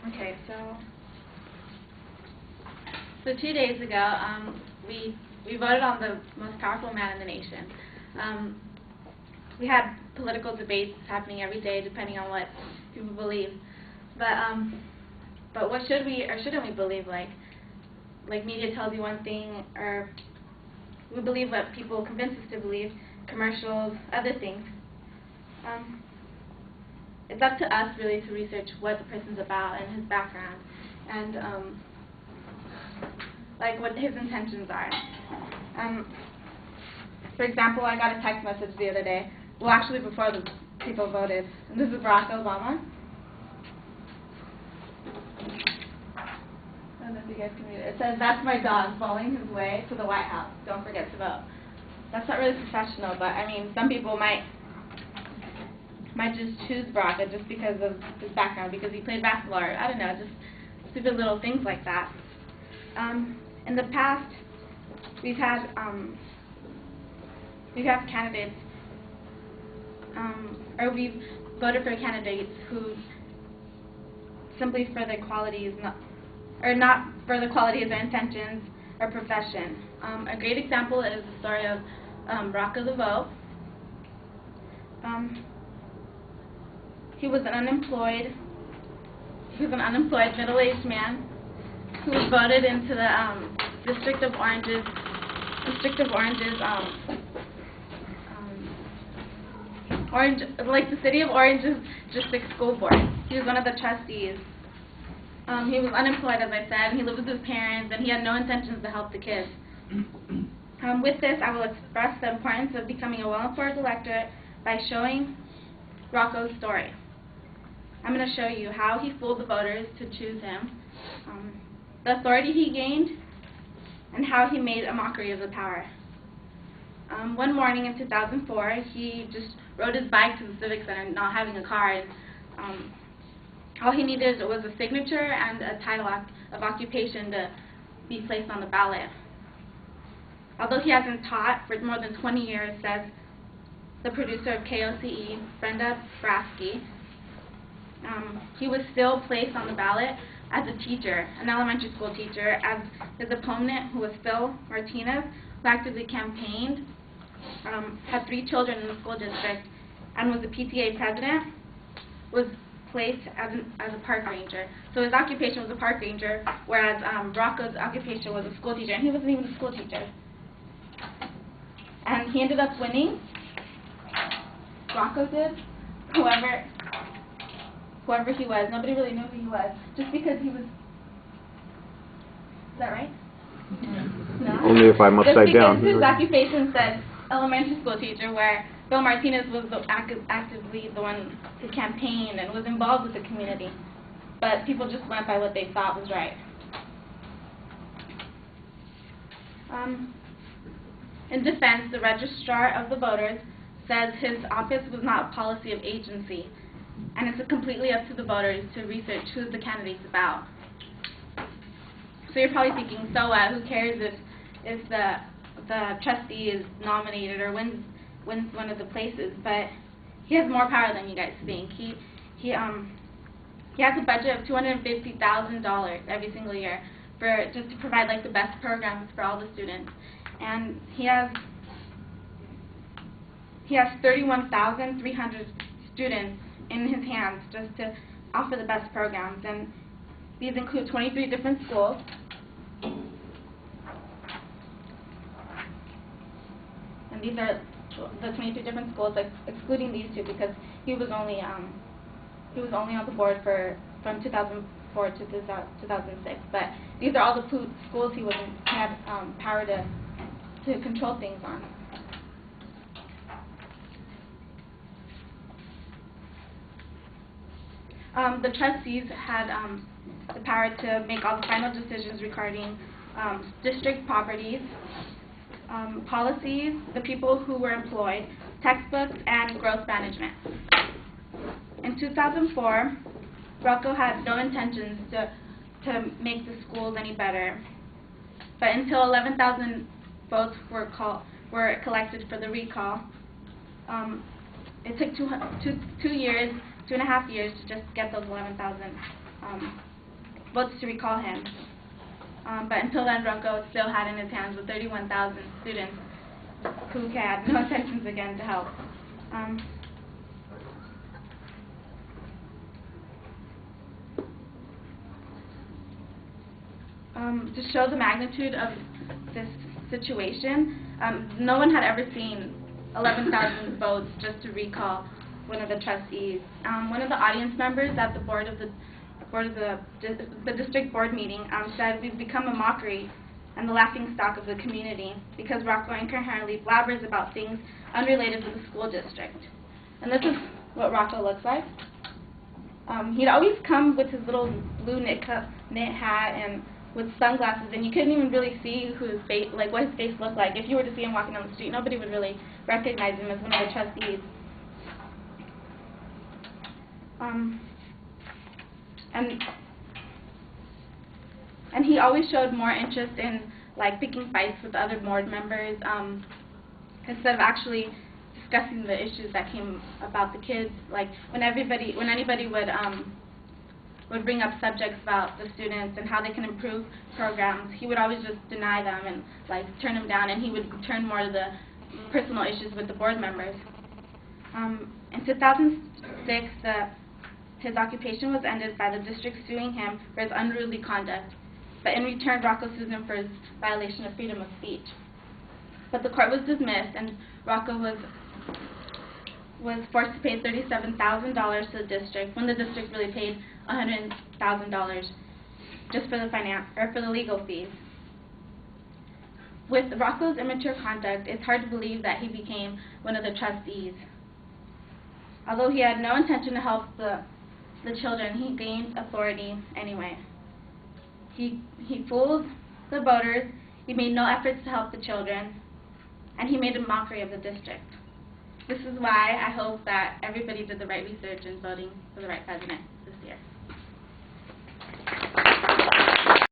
Okay, so 2 days ago, we voted on the most powerful man in the nation. We had political debates happening every day, depending on what people believe. But what should we or shouldn't we believe? Like media tells you one thing, or we believe what people convince us to believe. Commercials, other things. It's up to us really to research what the person's about and his background, and like what his intentions are. For example, I got a text message the other day. Well, actually, before the people voted. And this is Barack Obama. I don't know if you guys can read it. It says, "That's my dog following his way to the White House. Don't forget to vote." That's not really professional, but I mean, some people might just choose Barack just because of his background, because he played basketball, or I don't know, just stupid little things like that. In the past, we've had candidates, or we've voted for candidates who simply for their qualities, not for the quality of their intentions or profession. A great example is the story of Rocco the Vote. He was an unemployed middle-aged man who was voted into the District of Orange's the City of Orange's District School Board. He was one of the trustees. He was unemployed, as I said, and he lived with his parents, and he had no intentions to help the kids. With this, I will express the importance of becoming a well-informed electorate by showing Rocco's story. I'm going to show you how he fooled the voters to choose him, the authority he gained, and how he made a mockery of the power. One morning in 2004, he just rode his bike to the Civic Center, not having a car, and all he needed was a signature and a title of occupation to be placed on the ballot. Although he hasn't taught for more than 20 years, says the producer of KOCE, Brenda Brasky, he was still placed on the ballot as a teacher, an elementary school teacher, as his opponent, who was Phil Martinez, who actively campaigned, had 3 children in the school district, and was the PTA president, was placed as a park ranger. So his occupation was a park ranger, whereas Rocco's occupation was a school teacher, and he wasn't even a school teacher. And he ended up winning. Rocco did. Whoever he was, nobody really knew who he was, just because he was. Is that right? No. Only if I'm upside down. Just because his occupation said elementary school teacher, where Bill Martinez was actively the one who campaigned and was involved with the community. But people just went by what they thought was right. In defense, the registrar of the voters says his office was not a policy of agency, and it's completely up to the voters to research who the candidate's about. So you're probably thinking, so what? Who cares if the trustee is nominated or wins one of the places? But he has more power than you guys think. He has a budget of $250,000 every single year for just to provide like the best programs for all the students, and he has 31,300 students in his hands just to offer the best programs, and these include 23 different schools. And these are the 23 different schools, like excluding these 2, because he was only on the board from 2004 to 2006. But these are all the schools he had power to control things on. The trustees had the power to make all the final decisions regarding district properties, policies, the people who were employed, textbooks, and growth management. In 2004, Rocco had no intentions to make the schools any better, but until 11,000 votes were collected for the recall, it took 2.5 years to just get those 11,000 votes to recall him. But until then, Rocco still had in his hands with 31,000 students who had no intentions again to help. To show the magnitude of this situation, no one had ever seen 11,000 votes just to recall one of the trustees. One of the audience members at the district board meeting said, "We've become a mockery and the laughingstock of the community because Rocco incoherently blabbers about things unrelated to the school district." And this is what Rocco looks like. He'd always come with his little blue knit hat and with sunglasses, and you couldn't even really see what his face looked like. If you were to see him walking down the street, nobody would really recognize him as one of the trustees. And he always showed more interest in picking fights with other board members instead of actually discussing the issues that came about the kids. Like when anybody would bring up subjects about the students and how they can improve programs, he would always just deny them and turn them down, and he would turn more to the personal issues with the board members. In 2006, his occupation was ended by the district suing him for his unruly conduct, but in return, Rocco sued him for his violation of freedom of speech. But the court was dismissed, and Rocco was forced to pay $37,000 to the district when the district really paid $100,000 just for the legal fees. With Rocco's immature conduct, it's hard to believe that he became one of the trustees. Although he had no intention to help the children, he gained authority anyway. He fooled the voters, he made no efforts to help the children, and he made a mockery of the district. This is why I hope that everybody did the right research in voting for the right president this year.